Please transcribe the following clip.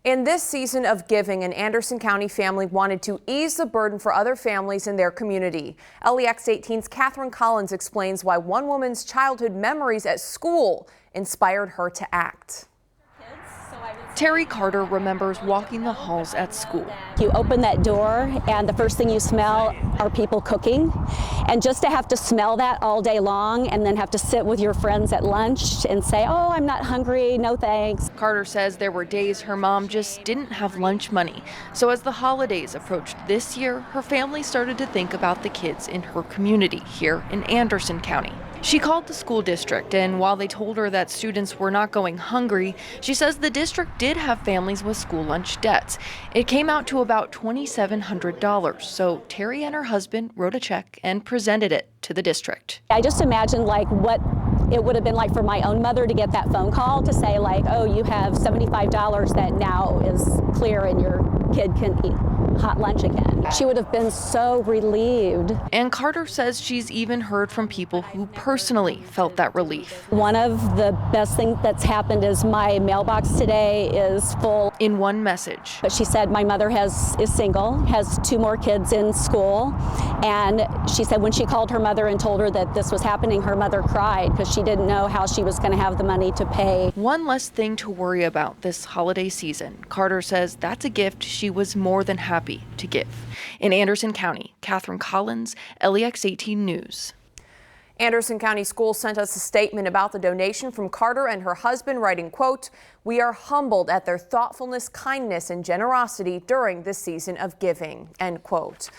In this season of giving, an Anderson County family wanted to ease the burden for other families in their community. LEX 18's Catherine Collins explains why one woman's childhood memories at school inspired her to act. Terry Carter remembers walking the halls at school. You open that door and the first thing you smell are people cooking. And just to have to smell that all day long and then have to sit with your friends at lunch and say, oh, I'm not hungry, no thanks. Carter says there were days her mom just didn't have lunch money. So as the holidays approached this year, her family started to think about the kids in her community here in Anderson County. She called the school district, and while they told her that students were not going hungry, she says the district did have families with school lunch debts. It came out to about $2,700, so Terry and her husband wrote a check and presented it to the district. I just imagined like what it would have been like for my own mother to get that phone call to say like, oh, you have $75 that now is clear and your kid can eat hot lunch again. She would have been so relieved. And Carter says she's even heard from people who personally felt that relief. One of the best things that's happened is my mailbox today is full. In one message. But she said my mother is single, has 2 more kids in school, and she said when she called her mother and told her that this was happening, her mother cried because she didn't know how she was going to have the money to pay. One less thing to worry about this holiday season. Carter says that's a gift she was more than happy to give. In Anderson County, Catherine Collins, LEX 18 News. Anderson County Schools sent us a statement about the donation from Carter and her husband, writing, quote, "We are humbled at their thoughtfulness, kindness, and generosity during this season of giving," end quote.